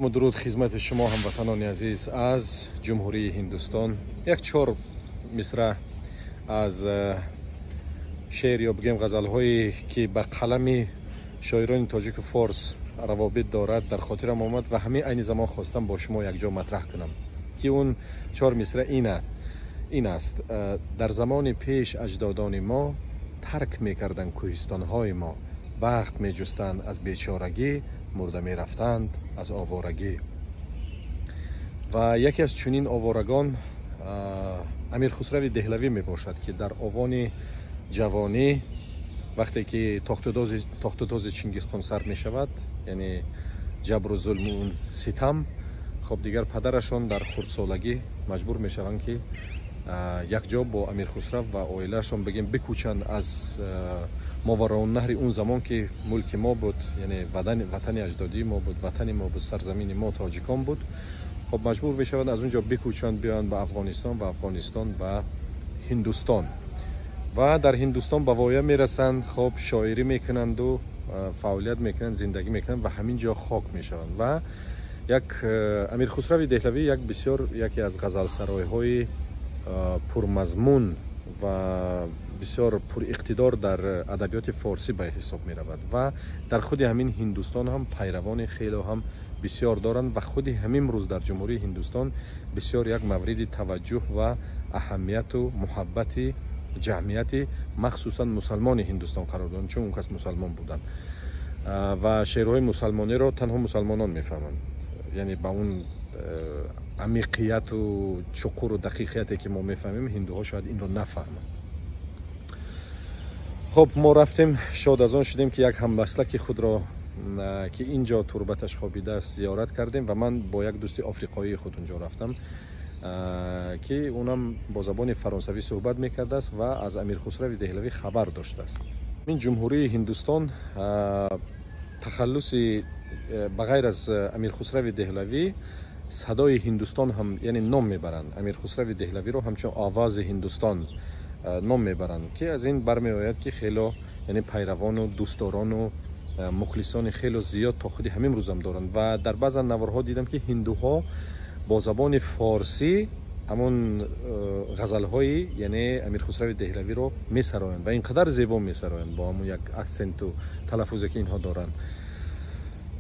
درود خدمت شما هموطنان عزیز از جمهوری هندوستان. یک چهار مصرع از شعر یا بگیم غزل هایی که به قلم شاعران تاجیک و فارس روابط دارد در خاطرم آمد و همین عین زمان خواستم با شما یک جا مطرح کنم که اون چهار مصرع این است: در زمان پیش اجدادان ما ترک میکردند کوهستان های ما، بخت می جستند از بیچارگی، مرده می رفتند از آوارگی. و یکی از چنین آوارگان امیر خسرو دهلوی می باشد که در آوان جوانی وقتی که تخت و تاز چنگیز خان سر می شود، یعنی جبر و ظلم اون ستم، خب دیگر پدرشان در خردسالگی مجبور می شوند که یک جا با امیر خسرو و عائله‌شان بگیم بکوچند از ماوراء النهر. اون زمان که ملک ما بود، یعنی وطن اجدادی ما بود، وطن ما بود، سرزمین ما تاجیکان بود، خب مجبور بشوند از اونجا بکوچند بیان به افغانستان و افغانستان و هندوستان و در هندوستان به وایه میرسند. خب شاعری میکنند و فعالیت میکنند، زندگی میکنند و همینجا خاک میشوند. و یک امیر خسرو دهلوی یکی از غزل سرای های پرمضمون و بسیار پر اقتدار در ادبیات فارسی به حساب می رود و در خود همین هندوستان هم پیروان خیلی هم بسیار دارند و خود همین روز در جمهوری هندوستان بسیار یک مورد توجه و اهمیت و محبت جمعیت مخصوصا مسلمان هندوستان قرار دارند، چون اون کس مسلمان بودند و شعرهای مسلمانی را تنها مسلمانان میفهمند، یعنی با اون عمیقیت و چقور و دقیقیتی که ما میفهمیم هندوها شاید این رو نفهمند. خب ما رفتیم، شاد از آن شدیم که یک همبستک خود را که اینجا تربتش خوابیده است زیارت کردیم و من با یک دوست آفریقایی خود اونجا رفتم که اونم با زبان فرانسوی صحبت میکرده است و از امیر خسرو دهلوی خبر داشته است. این جمهوری هندوستان تخلصی بغیر از امیر خسرو دهلوی صدای هندوستان هم یعنی نام میبرند. امیر خسرو دهلوی رو همچون آواز هندوستان نام میبرند که از این برمی آید که خیلی یعنی پیروان و دوستداران و مخلصان خیلی زیاد تا خودی همین روز هم دارند و در بعض نوارها دیدم که هندوها با زبان فارسی همون غزل های یعنی امیر خسرو دهلوی رو میسرایند و اینقدر زیبا میسرایند با همون یک اکسنت و تلفظی که اینها دارند.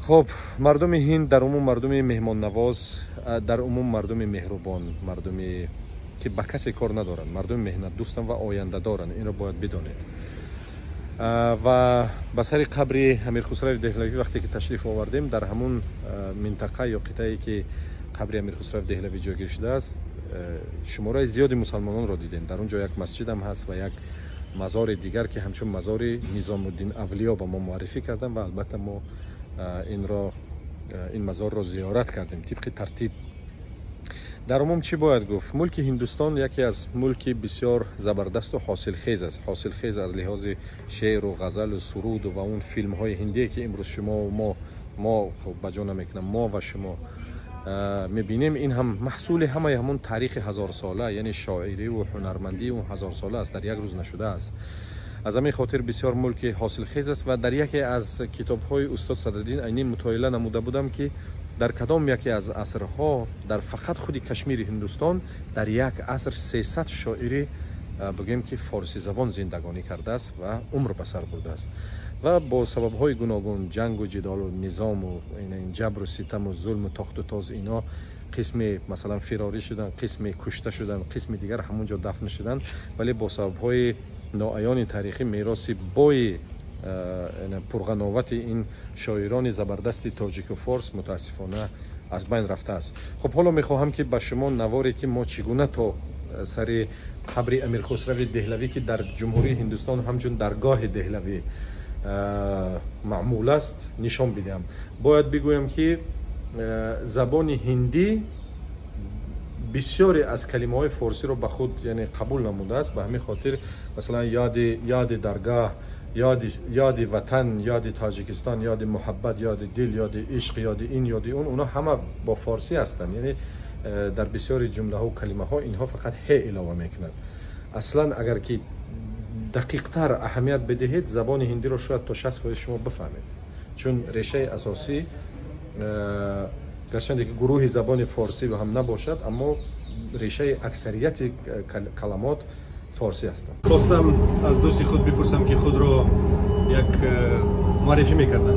خب مردم هند در عموم مردم مهمان نواز، در عموم مردم مهربان، مردمی که با کسی کار ندارن، مردم مهنت دوستن و آینده دارن، این رو باید بدانید. و به سر قبر امیر خسرو دهلوی وقتی که تشریف آوردیم در همون منطقه یا قطعه‌ای که قبر امیر خسرو دهلوی جایگیر شده است شماره زیادی مسلمانان را دیدیم. در اونجا یک مسجد هم هست و یک مزار دیگر که همچون مزار نظام الدین اولیا به ما معرفی کردن و البته ما این مزار را زیارت کردیم طبق ترتیب. در عموم چی باید گفت؟ ملک هندوستان یکی از ملک بسیار زبردست و حاصلخیز است. حاصلخیز از لحاظ شعر و غزل و سرود و اون فیلم های هندی که امروز شما و ما خب بجا نمیکنم ما و شما میبینیم، این هم محصول همون تاریخ هزار ساله، یعنی شاعری و هنرمندی اون هزار ساله است، در یک روز نشده است. از همین خاطر بسیار ملک حاصلخیز است و در یکی از کتاب های استاد صدرالدین عینی مطالعه نموده بودم که در کدام یکی از عصرها در فقط خودی کشمیر هندوستان در یک عصر 300 شاعری بگیم که فارسی زبان زندگانی کرده است و عمر به سر برده است و با سبب های گوناگون جنگ و جدال و نظام و این جبر و ستم و ظلم و تخت و تاز اینا قسم مثلا فراری شدن، قسم کشته شدن، قسم دیگر همونجا دفن شدن، ولی با سبب های ناعیان تاریخی میراث بای پرغناوت این شاعران زبردست تاجیک و فارس متاسفانه از بین رفته است. خب حالا میخواهم که به شما نواری که ما چگونه تا سر قبر امیر خسرو دهلوی که در جمهوری هندوستان همچون درگاه دهلوی معمول است نشان بدم. باید بگویم که زبان هندی بسیاری از کلمه های فارسی رو به خود یعنی قبول نموده است، به همین خاطر مثلا یاد درگاه، یاد وطن، یاد تاجیکستان، یاد محبت، یاد دل، یاد عشق، یاد این، یاد اون، اونا همه با فارسی هستند. یعنی در بسیاری جمله ها و کلمه ها اینها فقط ه علاوه میکنند. اصلا اگر که دقیق تر اهمیت بدهید زبان هندی رو شاید تا 60% شما بفهمید، چون ریشه اساسی گرچه که گروه زبان فارسی و هم نباشد اما ریشه اکثریت کلمات فارسی هستند. خواستم از دوستی خود بپرسم که خود رو یک معرفی میکردن.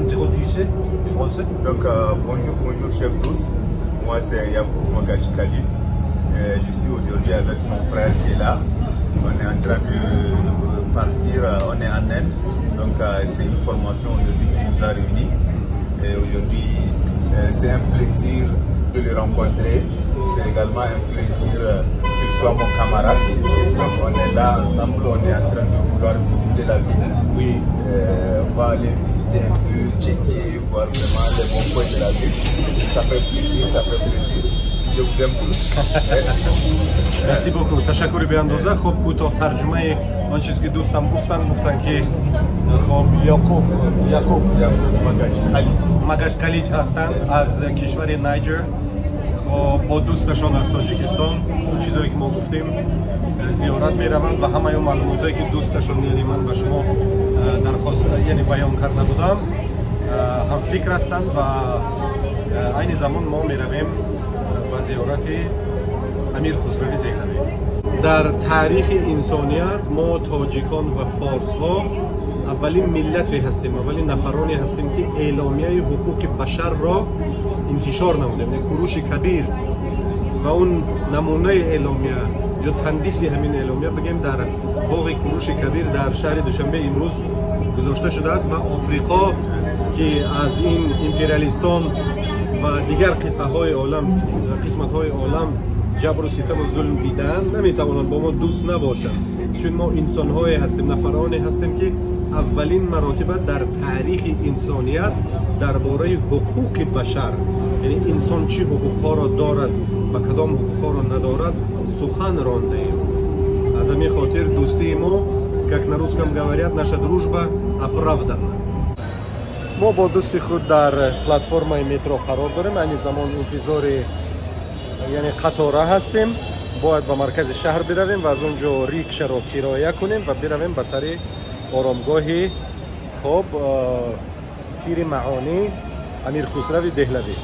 Introduisez français. Donc bonjour chers tous. Moi c'est Yacoub Magash Khalil. Je suis aujourd'hui avec mon frère qui est là. On est en train de partir, on est en Inde. Donc c'est une formation aujourd'hui qui nous a réunis. Et aujourd'hui c'est un plaisir de le rencontrer. C'est également un plaisir qu'il soit mon camarade. Donc on est là ensemble, on est en train de vouloir visiter la ville. Oui. On va aller visiter un peu, checker, voir vraiment les bons points de la ville. Ça fait plaisir, ça fait plaisir. Je vous aime tous. Merci. Merci beaucoup. تشکر به اندازه. خب کوتاه ترجمه آن چیزی که دوستم گفتن که خب یعقوب مگاش کالیج هستند از کشور نیجر. خب با دوستشان از تاجیکستان اون چیزایی که ما گفتیم زیارت میروند و همه اون معلوماتی که دوستشان یعنی من به شما درخواست یعنی بیان کرده بودم هم فکر هستند و عین زمان ما میرویم و زیارت امیر خسروی دهلوی. در تاریخ انسانیت ما تاجیکان و فارس ها اولین ملتی هستیم، اولین نفرانی هستیم که اعلامیه حقوق بشر را انتشار نمودیم. یک کوروش کبیر و اون نمونه اعلامیه یا تندیسی همین اعلامیه بگیم در باغ کوروش کبیر در شهر دوشنبه امروز گذاشته شده است و آفریقا که از این امپریالیستان و دیگر قطعه‌های عالم قسمت‌های عالم جبر و ستم و ظلم دیدن نمیتوانند با ما دوست نباشند، چون ما انسان‌های هستیم، نفرانی هستیم که اولین مراتب در تاریخ انسانیت درباره حقوق بشر، یعنی انسان چه حقوق‌ها را دارد و کدام حقوق‌ها را ندارد سخن رانده ایم. از همین خاطر دوستی ما как на русском говорят, наша дружба оправдана. ما با دوست خود در پلتفرم مترو قرار داریم، یعنی زمان انتظار یعنی قطاره هستیم. باید به مرکز شهر برویم و از اونجا ریکشا را کرایه کنیم و برویم به سر آرامگاه خب پیر معانی امیر خسروی دهلوی.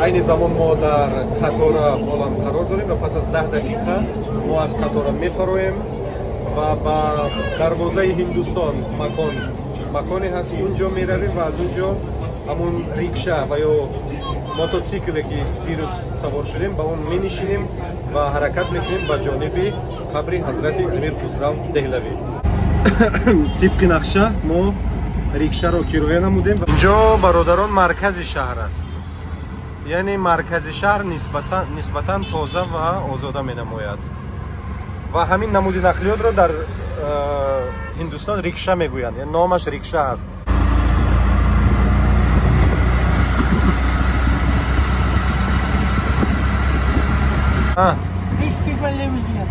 عین زمان ما در قطار بلند قرار داریم و پس از 10 دقیقه ما از قطار میفرویم و با دروازه هندوستان مکانی هست اونجا میرویم و از اونجا همون ریکشا و یا موتورسیکلی که دیروز سوار شدیم با اون می نشینیم و حرکت میکنیم به جانب قبر حضرت امیر خسرو دهلوی. طبق نقشه ما ریکشا رو کرایه نمودیم. اینجا برادران مرکز شهر است، یعنی مرکز شهر نسبتاً تازه و آزاده می نماید و همین نمود نقلیات را در هندوستان ریکشا میگویند، یعنی نامش ریکشا است.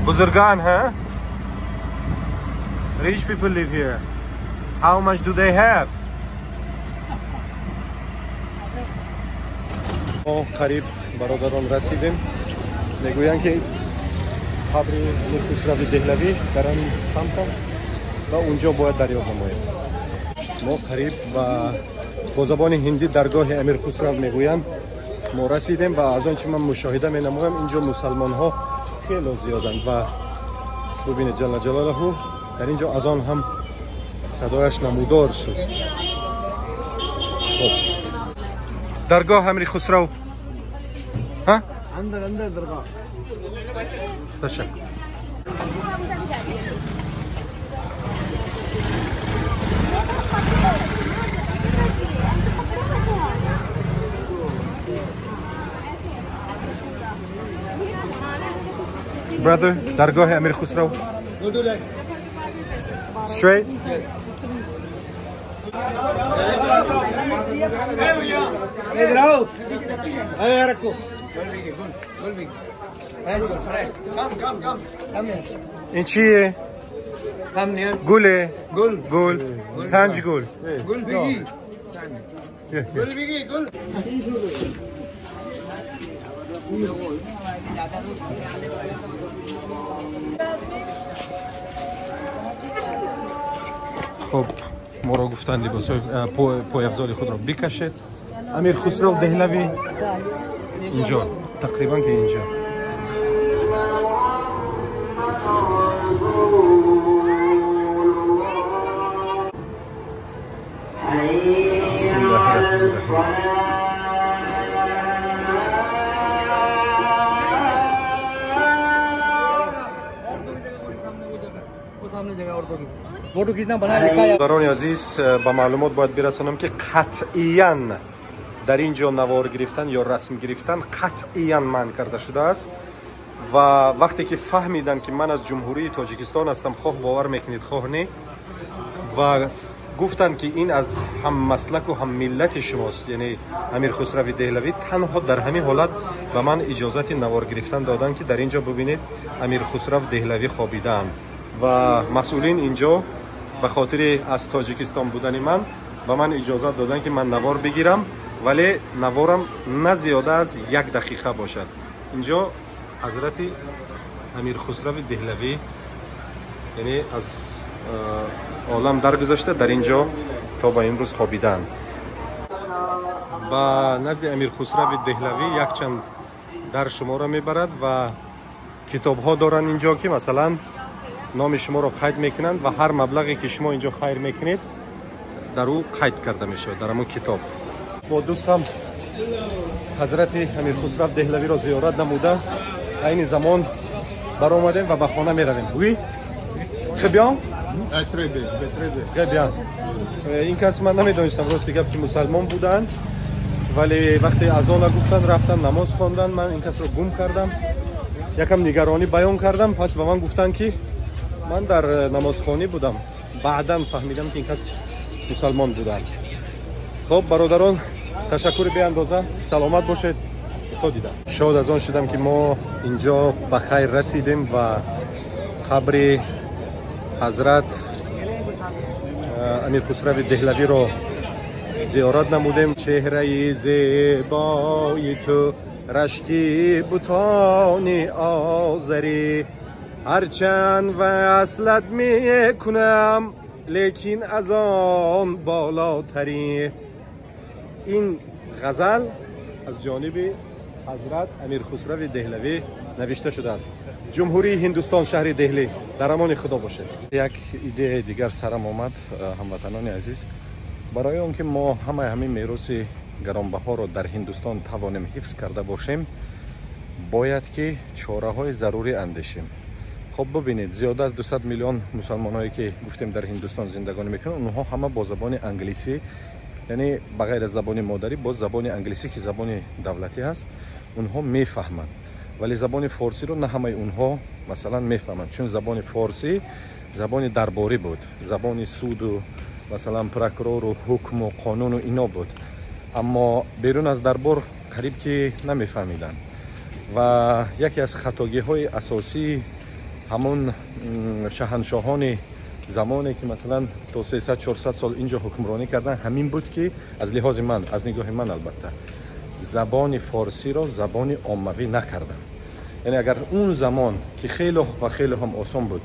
بزرگان ها? Rich people live here. How much do they have? ما قریب برادران رسیدیم. میگویند که قبر امیر خسروی دهلوی در این سمت و اونجا باید دریافت نماییم. ما قریب و با زبان هندی درگاه امیر خسرو میگویند ما رسیدیم و از آنچه من مشاهده می نمایم اینجا مسلمان ها خیلی زیادند و ببینید جل جلاله در اینجا از آن هم صدایش نمودار شد. خب درگاه امیر خسرو ها؟ اندر درگاه. تشکر. Brother, درگاه امیر خسرو. Straight. این چیه؟ گله. گل. 5 گل. گل بگی. گل بگی گل. خب ما را گفتند لباس پای افزاری خود را بکشید امیر خسرو دهلوی اینجا تقریبا که اینجا. بسم الله الرحمن الرحیم. برادران عزیز با معلومات باید برسانم که قطعیاً در اینجا نوار گرفتن یا رسم گرفتن قطعیاً منع کرده شده است و وقتی که فهمیدن که من از جمهوری تاجیکستان هستم خواه باور میکنید خواه نه و گفتن که این از هم مسلک و هم ملت شماست، یعنی امیر خسرو دهلوی، تنها در همین حالت به من اجازت نوار گرفتن دادن که در اینجا ببینید امیر خسرو دهلوی خوابیدن و مسئولین اینجا به خاطر از تاجیکستان بودن من به من اجازت دادن که من نوار بگیرم، ولی نوارم نه زیاده از 1 دقیقه باشد. اینجا حضرت امیر خسرو دهلوی یعنی از عالم درگذشته در اینجا تا به امروز خوابیدن. با نزد امیر خسرو دهلوی یک چند در شما را میبرد و کتاب ها دارن اینجا که مثلا نام شما را قید میکنند و هر مبلغی که شما اینجا خیر میکنید در او قید کرده میشه در همون کتاب. با دوستم حضرت امیر خسرو دهلوی را زیارت نموده این زمان برآمدیم و به خانه میرویم. Oui, très bien. Très bien. این کس من نمیدونستم راستی که مسلمان بودن، ولی وقتی اذان گفتن رفتن نماز خواندن، من این کس رو گم کردم، یکم نگرانی بیان کردم، پس به من گفتن که من در نمازخوانی بودم، بعداً فهمیدم که این کس مسلمان بودن. خب برادران تشکر بی اندازه، سلامت باشید. خود دیدم شاد از آن شدم که ما اینجا به خیر رسیدیم و قبر حضرت امیر خسرو دهلوی رو زیارت نمودیم. چهره زیبای تو رشکی بوتان آذری، هرچند وصلت میکنم لیکن از آن بالاتری. این غزل از جانب حضرت امیر خسرو دهلوی نوشته شده است. جمهوری هندوستان شهر دهلی در امان خدا باشد. یک ایده دیگر سرم آمد هموطنان عزیز، برای اون که ما همین میراث گرانبها رو در هندوستان توانیم حفظ کرده باشیم باید که چاره های ضروری اندیشیم. خب ببینید زیاده از 200 میلیون مسلمان هایی که گفتیم در هندوستان زندگانی میکنن، اونها همه با زبان انگلیسی، یعنی بغیر از زبان مادری با زبان انگلیسی که زبان دولتی هست اونها میفهمند، ولی زبان فارسی رو نه همه اونها مثلا میفهمند، چون زبان فارسی زبان درباری بود، زبان سود و مثلا پروکرور و حکم و قانون و اینا بود، اما بیرون از دربار قریب که نمیفهمیدن. و یکی از خطاگی های اساسی همون شاهنشاهان زمانی که مثلا تا 300-400 سال اینجا حکمرانی کردن همین بود که از لحاظ من، از نگاه من البته، زبان فارسی را زبان عاموی نکردن. یعنی اگر اون زمان که خیلی هم آسان بود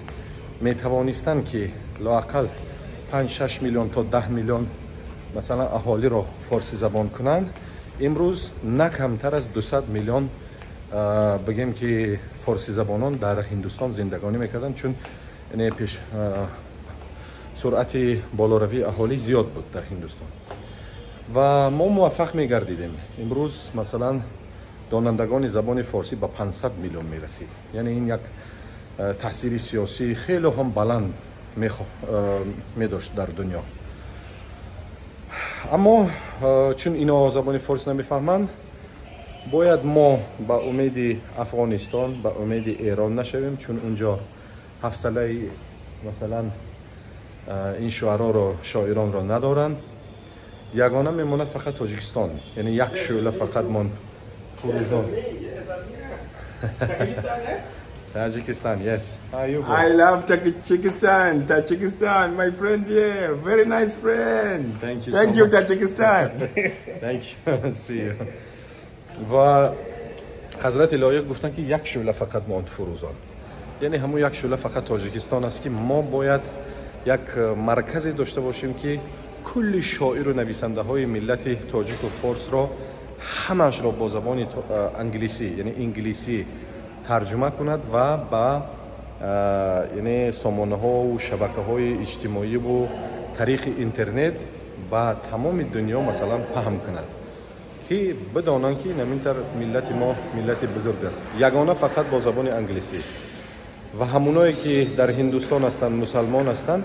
می توانستن که لااقل 5-6 میلیون تا 10 میلیون مثلا اهالی را فارسی زبان کنن، امروز نه کمتر از 200 میلیون بگیم که فارسی زبانان در هندوستان زندگانی میکردن، چون یعنی پیش سرعت بالاروی اهالی زیاد بود در هندوستان و ما موفق میگردیدیم. امروز مثلا دانندگان زبان فارسی به 500 میلیون میرسید، یعنی این یک تاثیر سیاسی خیلی هم بلند میداشت در دنیا. اما چون اینا زبان فارسی نمیفهمند باید ما با امید افغانستان با امید ایران نشویم، چون اونجا حوصله مثلا این شاعران رو ندارن. یگانه میمونه فقط تاجیکستان، یعنی یک شعله فقط من فروزان. Tajikistan, yes. How are you, bro? I love Tajikistan. Tajikistan, my friend here. Very nice friend. Thank you. Thank you, Tajikistan. Thank you. See you. و حضرت لایق گفتن که یک شعله فقط ماند فروزان، یعنی همون یک شعله فقط تاجیکستان است که ما باید یک مرکزی داشته باشیم که کل شاعر و نویسنده های ملت تاجیک و فارس را همش را با زبان انگلیسی یعنی انگلیسی ترجمه کند و با یعنی سامانه ها و شبکه های اجتماعی و طریق اینترنت با تمام دنیا مثلا پهم کند که بدانند که نمینتر ملت ما ملت بزرگ است یگانه فقط با زبان انگلیسی و همونایی که در هندوستان هستند مسلمان هستند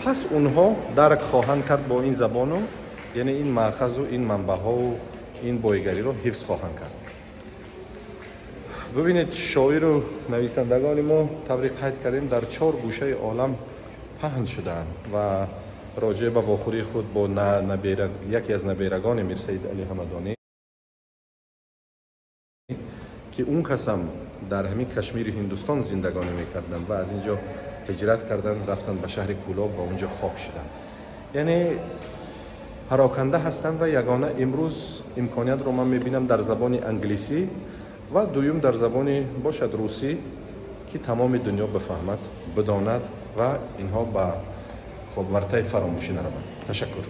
پس اونها درک خواهند کرد با این زبان و یعنی این مأخذ و این منبع ها و این بایگری رو حفظ خواهند کرد. ببینید شاعر و نویسندگان ما طبق قید کردیم در 4 گوشه عالم پهن شدند و راجع به واخوری خود با یکی از نبیرگان میر سید علی همدانی که اون قسم در همین کشمیر هندوستان زندگانی میکردن و از اینجا هجرت کردن رفتن به شهر کولاب و اونجا خاک شدن یعنی پراکنده هستند و یگانه امروز امکانیت رو من میبینم در زبان انگلیسی و دویم در زبان باشد روسی که تمام دنیا بفهمد بداند و اینها به خب ورطه فراموشی نروند. تشکر.